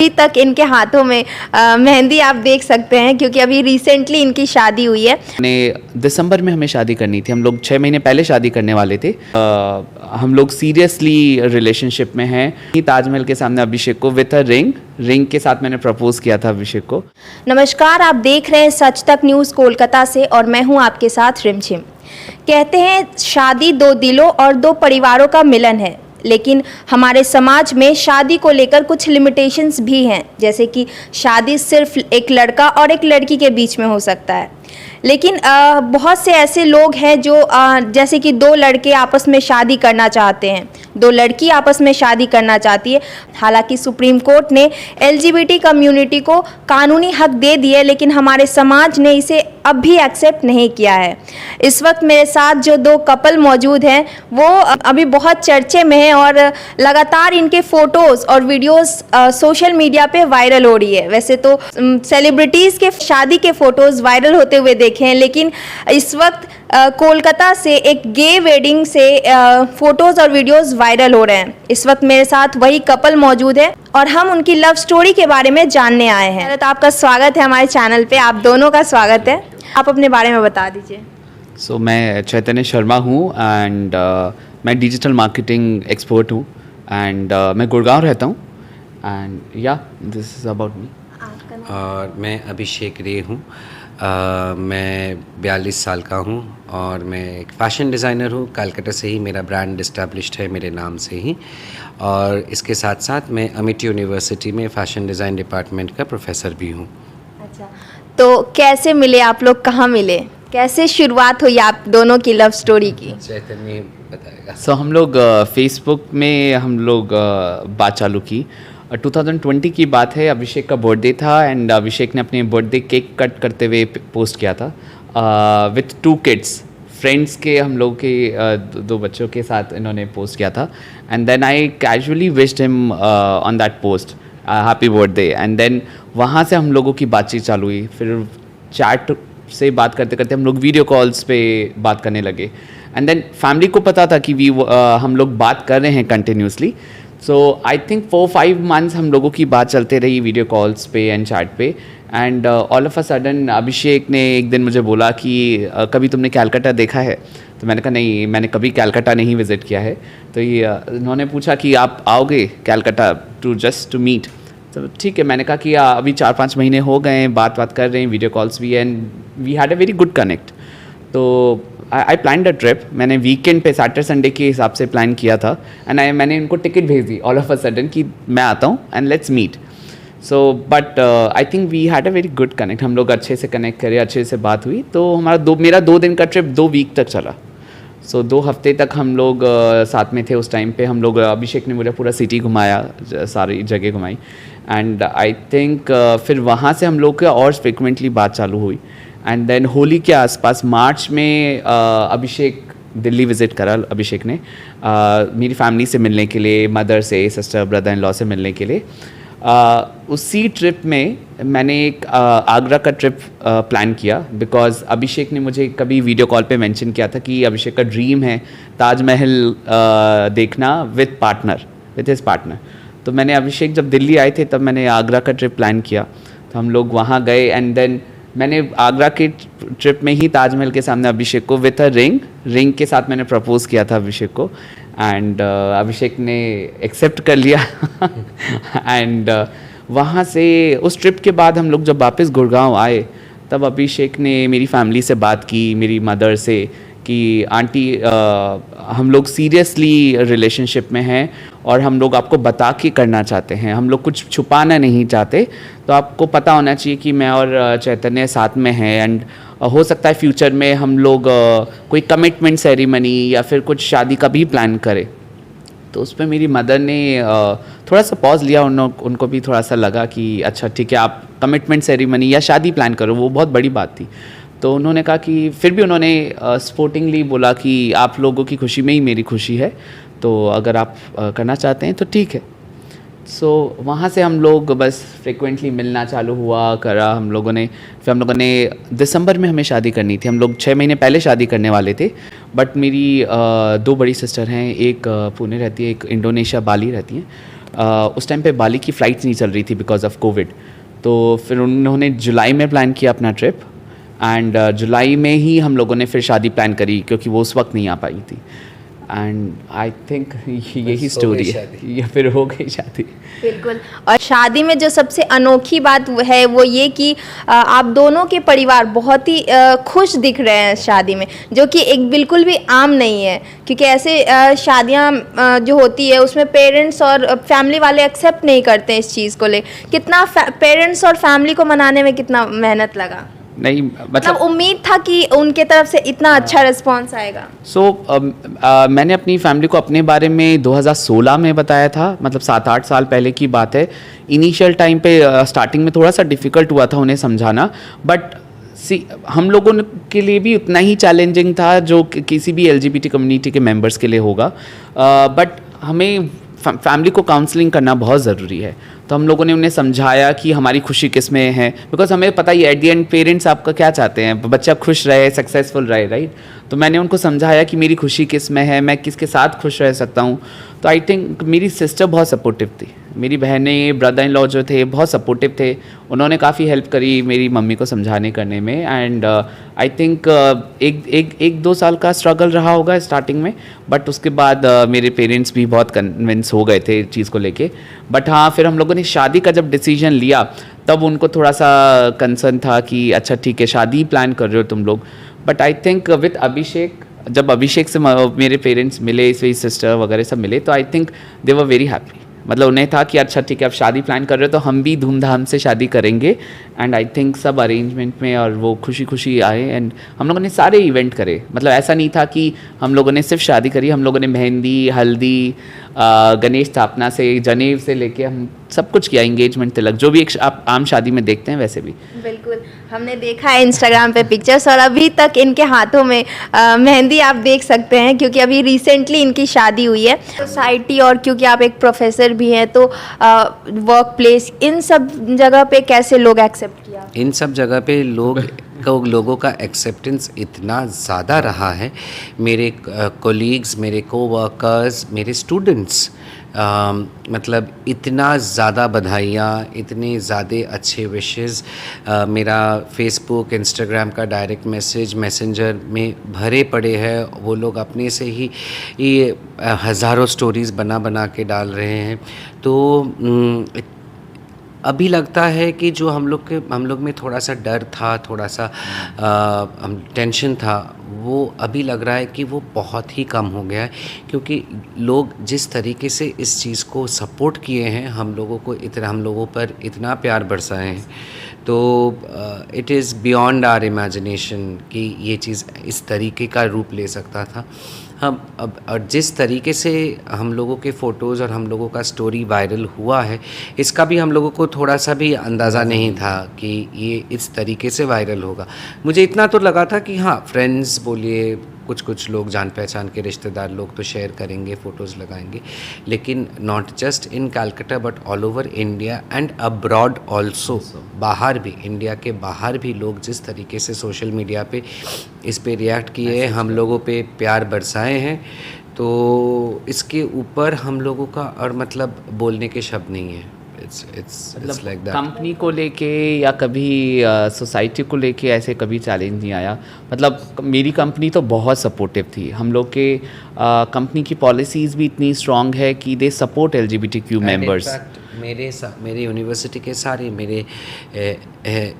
अभी तक इनके हाथों में मेहंदी आप देख सकते हैं, क्योंकि अभी रिसेंटली इनकी शादी हुई है। दिसंबर में हमें शादी करनी थी। हम लोग 6 महीने पहले शादी करने वाले थे। हम लोग सीरियसली रिलेशनशिप में हैं। ताजमहल के सामने अभिषेक को विथ अ रिंग के साथ मैंने प्रपोज किया था अभिषेक को। नमस्कार, आप देख रहे हैं सच तक न्यूज़ कोलकाता से और मैं हूं आपके साथ रिमझिम। कहते हैं शादी दो दिलों और दो परिवारों का मिलन है, लेकिन हमारे समाज में शादी को लेकर कुछ लिमिटेशंस भी हैं, जैसे कि शादी सिर्फ एक लड़का और एक लड़की के बीच में हो सकता है। लेकिन बहुत से ऐसे लोग हैं जो जैसे कि दो लड़के आपस में शादी करना चाहते हैं, दो लड़की आपस में शादी करना चाहती है। हालांकि सुप्रीम कोर्ट ने LGBT कम्युनिटी को कानूनी हक दे दिए, लेकिन हमारे समाज ने इसे अब भी एक्सेप्ट नहीं किया है। इस वक्त मेरे साथ जो दो कपल मौजूद हैं वो अभी बहुत चर्चे में हैं और लगातार इनके फ़ोटोज़ और वीडियोस सोशल मीडिया पे वायरल हो रही है। वैसे तो सेलिब्रिटीज़ के शादी के फ़ोटोज़ वायरल होते हुए देखे हैं, लेकिन इस वक्त कोलकाता से एक गे वेडिंग से फ़ोटोज़ और वीडियोस वायरल हो रहे हैं। इस वक्त मेरे साथ वही कपल मौजूद है और हम उनकी लव स्टोरी के बारे में जानने आए हैं। तो आपका स्वागत है हमारे चैनल पे, आप दोनों का स्वागत है। आप अपने बारे में बता दीजिए। मैं चैतन्य शर्मा हूँ एंड मैं डिजिटल मार्केटिंग एक्सपर्ट हूँ एंड मैं गुड़गांव रहता हूँ एंड या दिस इज़ अबाउट मी। और मैं अभिषेक रे हूँ। मैं 42 साल का हूँ और मैं एक फ़ैशन डिज़ाइनर हूँ। कलकत्ता से ही मेरा ब्रांड इस्टेब्लिश्ड है मेरे नाम से ही, और इसके साथ साथ मैं अमिटी यूनिवर्सिटी में फ़ैशन डिज़ाइन डिपार्टमेंट का प्रोफेसर भी हूँ। अच्छा, तो कैसे मिले आप लोग, कहाँ मिले, कैसे शुरुआत हुई आप दोनों की लव स्टोरी की? चैतन्य बताएगा। हम लोग फेसबुक में हम लोग बात चालू की। 2020 की बात है, अभिषेक का बर्थडे था एंड अभिषेक ने अपने बर्थडे केक कट करते हुए पोस्ट किया था विथ 2 किड्स फ्रेंड्स के, हम लोग के दो बच्चों के साथ इन्होंने पोस्ट किया था। And then I casually wished him on that post happy birthday. And then वहाँ से हम लोगों की बातचीत चालू हुई। फिर चैट से बात करते करते हम लोग वीडियो कॉल्स पे बात करने लगे। एंड देन फैमिली को पता था कि हम लोग बात कर रहे हैं continuously. So I think 4-5 months हम लोगों की बात चलते रही वीडियो कॉल्स पे एंड चैट पे। And all of a sudden Abhishek ने एक दिन मुझे बोला कि कभी तुमने कलकत्ता देखा है? तो मैंने कहा नहीं, मैंने कभी कलकत्ता नहीं विज़िट किया है। तो ये उन्होंने पूछा कि आप आओगे कलकत्ता टू मीट? तो ठीक है, मैंने कहा कि अभी 4-5 महीने हो गए हैं, बात कर रहे हैं, वीडियो कॉल्स भी, and we had a very good connect. तो आई प्लान अ ट्रिप। मैंने वीकेंड पे सैटरडे संडे के हिसाब से प्लान किया था एंड मैंने इनको टिकट भेज दी ऑल ऑफ अ सडन कि मैं आता हूँ and let's meet. So but I think we had a very good connect. हम लोग अच्छे से कनेक्ट करे, अच्छे से बात हुई। तो हमारा मेरा 2 दिन का ट्रिप 2 वीक तक चला। सो 2 हफ्ते तक हम लोग साथ में थे। उस टाइम पे हम लोग अभिषेक ने मुझे पूरा सिटी घुमाया, सारी जगह घुमाई। एंड आई थिंक फिर वहाँ से हम लोग का और फ्रिक्वेंटली बात चालू हुई। एंड देन होली के आसपास मार्च में अभिषेक दिल्ली विज़िट करा। अभिषेक ने मेरी फैमिली से मिलने के लिए, मदर से, सिस्टर, ब्रदर इन लॉ से मिलने के लिए। उसी ट्रिप में मैंने एक आगरा का ट्रिप प्लान किया, बिकॉज़ अभिषेक ने मुझे कभी वीडियो कॉल पे मेंशन किया था कि अभिषेक का ड्रीम है ताजमहल देखना विथ हिज पार्टनर। तो मैंने अभिषेक जब दिल्ली आए थे तब मैंने आगरा का ट्रिप प्लान किया। तो हम लोग वहाँ गए एंड देन मैंने आगरा के ट्रिप में ही ताजमहल के सामने अभिषेक को विथ अ रिंग के साथ मैंने प्रपोज किया था अभिषेक को। एंड अभिषेक ने एक्सेप्ट कर लिया। एंड वहाँ से उस ट्रिप के बाद हम लोग जब वापस गुड़गांव आए तब अभिषेक ने मेरी फैमिली से बात की, मेरी मदर से, कि आंटी हम लोग सीरियसली रिलेशनशिप में हैं और हम लोग आपको बता के करना चाहते हैं, हम लोग कुछ छुपाना नहीं चाहते। तो आपको पता होना चाहिए कि मैं और चैतन्य साथ में हैं एंड हो सकता है फ्यूचर में हम लोग कोई कमिटमेंट सेरेमनी या फिर कुछ शादी का भी प्लान करें। तो उस पर मेरी मदर ने थोड़ा सा पॉज लिया। उनको भी थोड़ा सा लगा कि अच्छा ठीक है, आप कमिटमेंट सेरेमनी या शादी प्लान करो, वो बहुत बड़ी बात थी। तो उन्होंने कहा कि फिर भी उन्होंने स्पोर्टिंगली बोला कि आप लोगों की खुशी में ही मेरी खुशी है, तो अगर आप करना चाहते हैं तो ठीक है। सो वहाँ से हम लोग बस फ्रिक्वेंटली मिलना चालू हुआ करा हम लोगों ने। फिर हम लोगों ने दिसंबर में हमें शादी करनी थी। हम लोग 6 महीने पहले शादी करने वाले थे, बट मेरी 2 बड़ी सिस्टर हैं, एक पुणे रहती है, एक इंडोनेशिया बाली रहती हैं। उस टाइम पे बाली की फ़्लाइट्स नहीं चल रही थी बिकॉज ऑफ कोविड। तो फिर उन्होंने जुलाई में प्लान किया अपना ट्रिप, एंड जुलाई में ही हम लोगों ने फिर शादी प्लान करी क्योंकि वो उस वक्त नहीं आ पाई थी। एंड आई थिंक यही स्टोरी है, ये फिर हो गई शादी। बिल्कुल। और शादी में जो सबसे अनोखी बात है वो ये कि आप दोनों के परिवार बहुत ही खुश दिख रहे हैं शादी में, जो कि एक बिल्कुल भी आम नहीं है, क्योंकि ऐसे शादियां जो होती है उसमें पेरेंट्स और फैमिली वाले एक्सेप्ट नहीं करते हैं इस चीज़ को ले। कितना पेरेंट्स और फैमिली को मनाने में कितना मेहनत लगा? नहीं मतलब उम्मीद था कि उनके तरफ से इतना अच्छा रिस्पॉन्स आएगा। मैंने अपनी फैमिली को अपने बारे में 2016 में बताया था, मतलब 7-8 साल पहले की बात है। इनिशियल टाइम पे स्टार्टिंग में थोड़ा सा डिफ़िकल्ट हुआ था उन्हें समझाना, बट हम लोगों के लिए भी उतना ही चैलेंजिंग था जो किसी भी LGBT कम्युनिटी के मेंबर्स के लिए होगा। बट हमें फैमिली को काउंसलिंग करना बहुत ज़रूरी है। तो हम लोगों ने उन्हें समझाया कि हमारी खुशी किस में है, बिकॉज हमें पता ही एट द एंड पेरेंट्स आपका क्या चाहते हैं, बच्चा खुश रहे, सक्सेसफुल रहे, राइट। तो मैंने उनको समझाया कि मेरी खुशी किस में है, मैं किसके साथ खुश रह सकता हूँ। तो आई थिंक मेरी सिस्टर बहुत सपोर्टिव थी, मेरी बहनें, ब्रदर इन लॉ जो थे बहुत सपोर्टिव थे। उन्होंने काफ़ी हेल्प करी मेरी मम्मी को समझाने करने में। एंड आई थिंक एक 2 साल का स्ट्रगल रहा होगा स्टार्टिंग में, बट उसके बाद मेरे पेरेंट्स भी बहुत कन्विंस हो गए थे चीज़ को लेके। बट हाँ, फिर हम लोगों ने शादी का जब डिसीजन लिया तब उनको थोड़ा सा कंसर्न था कि अच्छा ठीक है शादी प्लान कर रहे हो तुम लोग। बट आई थिंक विथ अभिषेक, जब अभिषेक से मेरे पेरेंट्स मिले, मेरी सिस्टर वगैरह सब मिले, तो I think they were very happy. मतलब उन्हें था कि अच्छा ठीक है अब शादी प्लान कर रहे हो तो हम भी धूमधाम से शादी करेंगे। एंड आई थिंक सब अरेंजमेंट में और वो खुशी खुशी आए। एंड हम लोगों ने सारे इवेंट करे, मतलब ऐसा नहीं था कि हम लोगों ने सिर्फ शादी करी, हम लोगों ने मेहंदी, हल्दी, गणेश स्थापना से, जनेव से लेके हम सब कुछ किया, एंगेजमेंट तक, जो भी एक आप आम शादी में देखते हैं वैसे भी। बिल्कुल, हमने देखा है इंस्टाग्राम पे पिक्चर्स, और अभी तक इनके हाथों में मेहंदी आप देख सकते हैं, क्योंकि अभी रिसेंटली इनकी शादी हुई है। सोसाइटी और क्योंकि आप एक प्रोफेसर भी हैं, तो वर्क प्लेस, इन सब जगह पे कैसे लोग एक्सेप्ट किया? इन सब जगह पे लोगों का एक्सेप्टेंस इतना ज़्यादा रहा है। मेरे कोलीग्स, मेरे कोवर्कर्स, मेरे स्टूडेंट्स, मतलब इतना ज़्यादा बधाइयाँ, इतने ज़्यादा अच्छे विशेस, मेरा फेसबुक, इंस्टाग्राम का डायरेक्ट मैसेंजर में भरे पड़े हैं। वो लोग अपने से ही ये हज़ारों स्टोरीज़ बना के डाल रहे हैं। तो अभी लगता है कि जो हम लोग में थोड़ा सा डर था, थोड़ा सा टेंशन था, वो अभी लग रहा है कि वो बहुत ही कम हो गया है, क्योंकि लोग जिस तरीके से इस चीज़ को सपोर्ट किए हैं, हम लोगों पर इतना प्यार बरसाए हैं, तो it is beyond our imagination कि ये चीज़ इस तरीके का रूप ले सकता था। हम अब और जिस तरीके से हम लोगों के फ़ोटोज़ और हम लोगों का स्टोरी वायरल हुआ है, इसका भी हम लोगों को थोड़ा सा भी अंदाज़ा नहीं था कि ये इस तरीके से वायरल होगा। मुझे इतना तो लगा था कि हाँ, फ्रेंड्स बोलिए, कुछ लोग, जान पहचान के रिश्तेदार लोग तो शेयर करेंगे, फ़ोटोज़ लगाएंगे, लेकिन not just in Calcutta but all over India and abroad also, बाहर भी, इंडिया के बाहर भी लोग जिस तरीके से सोशल मीडिया पे इस पे रिएक्ट किए, हम लोगों पे प्यार बरसाए हैं, तो इसके ऊपर हम लोगों का और मतलब बोलने के शब्द नहीं है। It's like that. कंपनी को लेके या कभी सोसाइटी को लेके ऐसे कभी चैलेंज नहीं आया। मतलब मेरी कंपनी तो बहुत सपोर्टिव थी। हम लोग के कंपनी की पॉलिसीज़ भी इतनी स्ट्रांग है कि दे सपोर्ट LGBTQ मेंबर्स। मेरे यूनिवर्सिटी के सारे, मेरे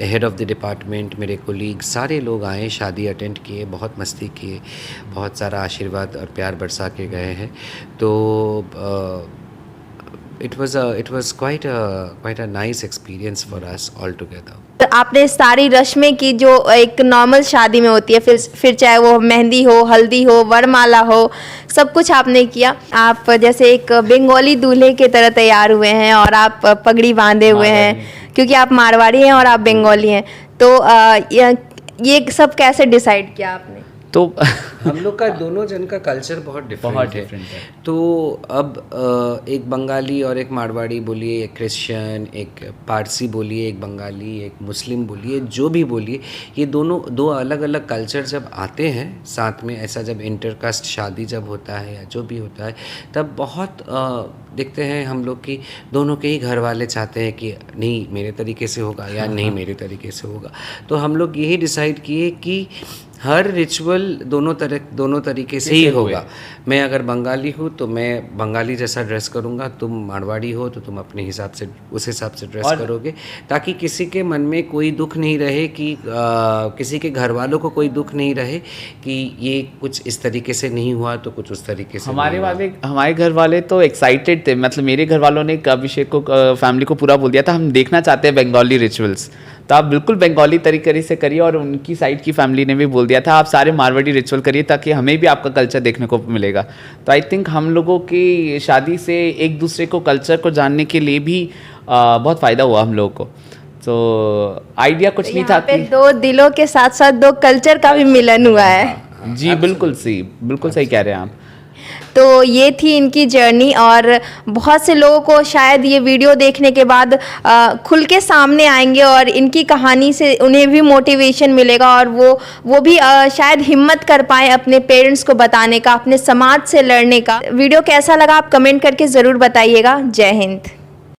हेड ऑफ़ द डिपार्टमेंट, मेरे कोलीग, सारे लोग आए, शादी अटेंड किए, बहुत मस्ती किए, बहुत सारा आशीर्वाद और प्यार बरसा के गए हैं। तो it was quite a nice experience for us all together. आपने सारी रस्में की जो एक नॉर्मल शादी में होती है, फिर चाहे वो मेहंदी हो, हल्दी हो, वरमाला हो, सब कुछ आपने किया। आप जैसे एक बंगाली दूल्हे की तरह तैयार हुए हैं, और आप पगड़ी बांधे हुए हैं, क्योंकि आप मारवाड़ी हैं और आप बंगाली हैं। तो ये सब कैसे डिसाइड किया आपने? तो हम लोग का दोनों जन का कल्चर बहुत बहुत डिफरेंट different है। है। तो अब एक बंगाली और एक मारवाड़ी बोलिए, एक क्रिश्चियन, एक पारसी बोलिए, एक बंगाली, एक मुस्लिम बोलिए, जो भी बोलिए, ये दोनों दो अलग अलग कल्चर जब आते हैं साथ में, ऐसा जब इंटरकास्ट शादी जब होता है या जो भी होता है, तब बहुत देखते हैं हम लोग कि दोनों के ही घर वाले चाहते हैं कि नहीं मेरे तरीके से होगा या नहीं मेरे तरीके से होगा। तो हम लोग यही डिसाइड किए कि हर रिचुअल दोनों तरीके से ही होगा। मैं अगर बंगाली हूँ तो मैं बंगाली जैसा ड्रेस करूँगा, तुम मारवाड़ी हो तो तुम अपने हिसाब से उस हिसाब से ड्रेस करोगे, ताकि किसी के मन में कोई दुख नहीं रहे कि किसी के घर वालों को कोई दुख नहीं रहे कि ये कुछ इस तरीके से नहीं हुआ तो कुछ उस तरीके से हमारे घर वाले तो एक्साइटेड थे, मतलब मेरे घर वालों ने अभिषेक को फैमिली को पूरा बोल दिया था हम देखना चाहते हैं बंगाली रिचुअल्स, तो आप बिल्कुल बंगाली तरीके से करिए। और उनकी साइड की फैमिली ने भी बोल दिया था आप सारे मारवाड़ी रिचुअल करिए ताकि हमें भी आपका कल्चर देखने को मिलेगा। तो आई थिंक हम लोगों की शादी से एक दूसरे को कल्चर को जानने के लिए भी बहुत फ़ायदा हुआ हम लोगों को। तो आइडिया कुछ नहीं था यहाँ पे कि दो दिलों के साथ साथ दो कल्चर का भी मिलन हुआ है। जी बिल्कुल सही कह रहे हैं आप। तो ये थी इनकी जर्नी, और बहुत से लोगों को शायद ये वीडियो देखने के बाद खुल के सामने आएंगे और इनकी कहानी से उन्हें भी मोटिवेशन मिलेगा, और वो भी शायद हिम्मत कर पाए अपने पेरेंट्स को बताने का, अपने समाज से लड़ने का। वीडियो कैसा लगा आप कमेंट करके ज़रूर बताइएगा। जय हिंद।